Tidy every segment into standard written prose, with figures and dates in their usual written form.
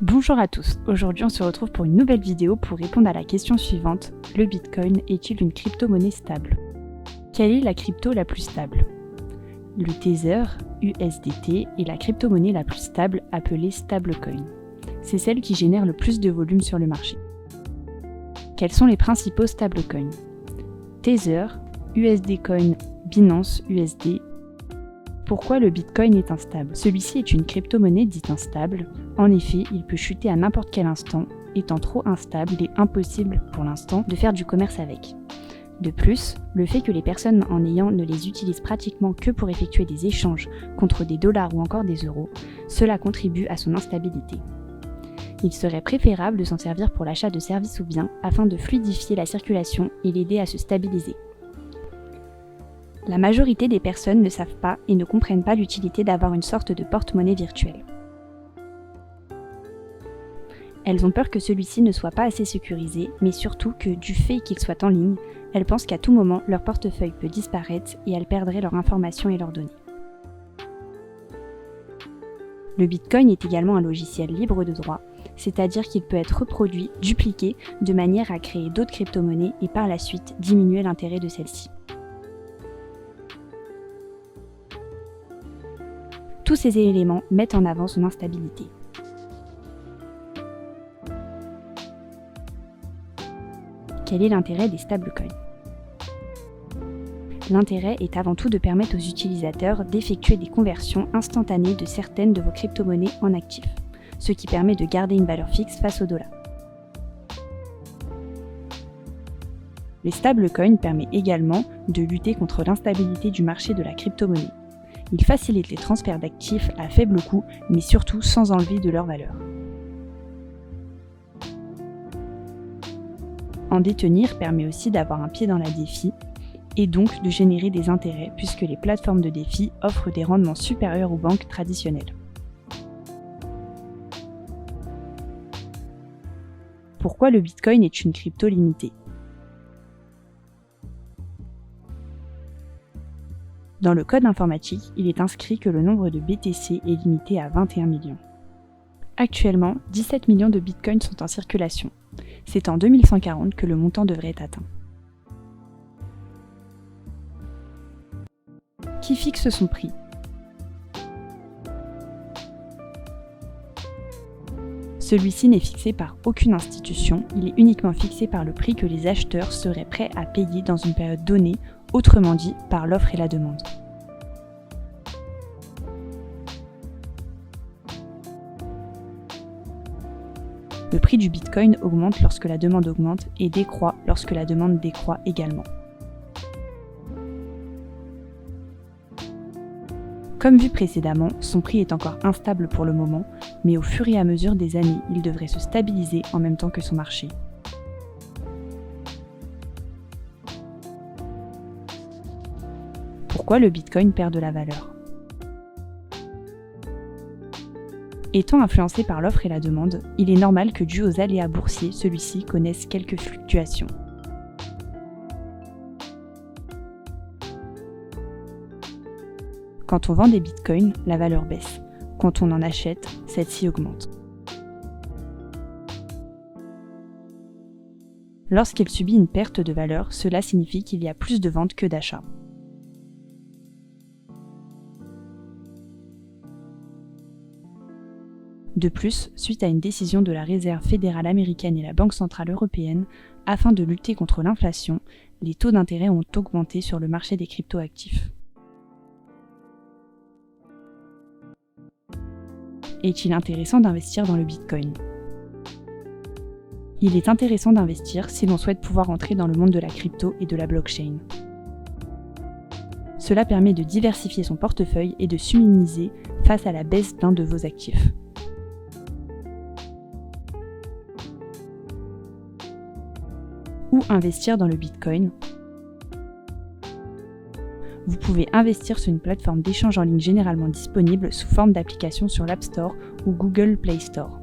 Bonjour à tous, aujourd'hui on se retrouve pour une nouvelle vidéo pour répondre à la question suivante, le Bitcoin est-il une crypto-monnaie stable? Quelle est la crypto la plus stable? Le Tether, USDT, est la crypto-monnaie la plus stable appelée stablecoin. C'est celle qui génère le plus de volume sur le marché. Quels sont les principaux stablecoins? Tether, USD Coin, Binance USD. Pourquoi le Bitcoin est instable? Celui-ci est une crypto-monnaie dite instable. En effet, il peut chuter à n'importe quel instant. Étant trop instable, il est impossible pour l'instant de faire du commerce avec. De plus, le fait que les personnes en ayant ne les utilisent pratiquement que pour effectuer des échanges contre des dollars ou encore des euros, cela contribue à son instabilité. Il serait préférable de s'en servir pour l'achat de services ou biens afin de fluidifier la circulation et l'aider à se stabiliser. La majorité des personnes ne savent pas et ne comprennent pas l'utilité d'avoir une sorte de porte-monnaie virtuelle. Elles ont peur que celui-ci ne soit pas assez sécurisé, mais surtout que, du fait qu'il soit en ligne, elles pensent qu'à tout moment, leur portefeuille peut disparaître et elles perdraient leurs informations et leurs données. Le Bitcoin est également un logiciel libre de droit, c'est-à-dire qu'il peut être reproduit, dupliqué, de manière à créer d'autres crypto-monnaies et par la suite diminuer l'intérêt de celles-ci. Tous ces éléments mettent en avant son instabilité. Quel est l'intérêt des stablecoins? L'intérêt est avant tout de permettre aux utilisateurs d'effectuer des conversions instantanées de certaines de vos crypto-monnaies en actifs, ce qui permet de garder une valeur fixe face au dollar. Les stablecoins permettent également de lutter contre l'instabilité du marché de la crypto-monnaie. Ils facilitent les transferts d'actifs à faible coût, mais surtout sans enlever de leur valeur. En détenir permet aussi d'avoir un pied dans la DeFi et donc de générer des intérêts puisque les plateformes de DeFi offrent des rendements supérieurs aux banques traditionnelles. Pourquoi le Bitcoin est une crypto limitée? Dans le code informatique, il est inscrit que le nombre de BTC est limité à 21 millions. Actuellement, 17 millions de bitcoins sont en circulation. C'est en 2140 que le montant devrait être atteint. Qui fixe son prix? Celui-ci n'est fixé par aucune institution, il est uniquement fixé par le prix que les acheteurs seraient prêts à payer dans une période donnée, autrement dit par l'offre et la demande. Le prix du Bitcoin augmente lorsque la demande augmente et décroît lorsque la demande décroît également. Comme vu précédemment, son prix est encore instable pour le moment, mais au fur et à mesure des années, il devrait se stabiliser en même temps que son marché. Pourquoi le Bitcoin perd de la valeur? Étant influencé par l'offre et la demande, il est normal que dû aux aléas boursiers, celui-ci connaisse quelques fluctuations. Quand on vend des bitcoins, la valeur baisse. Quand on en achète, celle-ci augmente. Lorsqu'elle subit une perte de valeur, cela signifie qu'il y a plus de ventes que d'achats. De plus, suite à une décision de la Réserve fédérale américaine et la Banque centrale européenne, afin de lutter contre l'inflation, les taux d'intérêt ont augmenté sur le marché des cryptoactifs. Est-il intéressant d'investir dans le Bitcoin? Il est intéressant d'investir si l'on souhaite pouvoir entrer dans le monde de la crypto et de la blockchain. Cela permet de diversifier son portefeuille et de s'immuniser face à la baisse d'un de vos actifs. Où investir dans le Bitcoin? Vous pouvez investir sur une plateforme d'échange en ligne généralement disponible sous forme d'application sur l'App Store ou Google Play Store.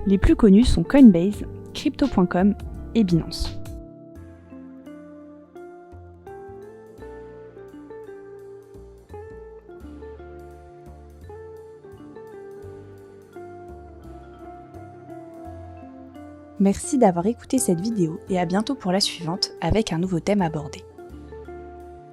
Les plus connus sont Coinbase, Crypto.com et Binance. Merci d'avoir écouté cette vidéo et à bientôt pour la suivante avec un nouveau thème abordé.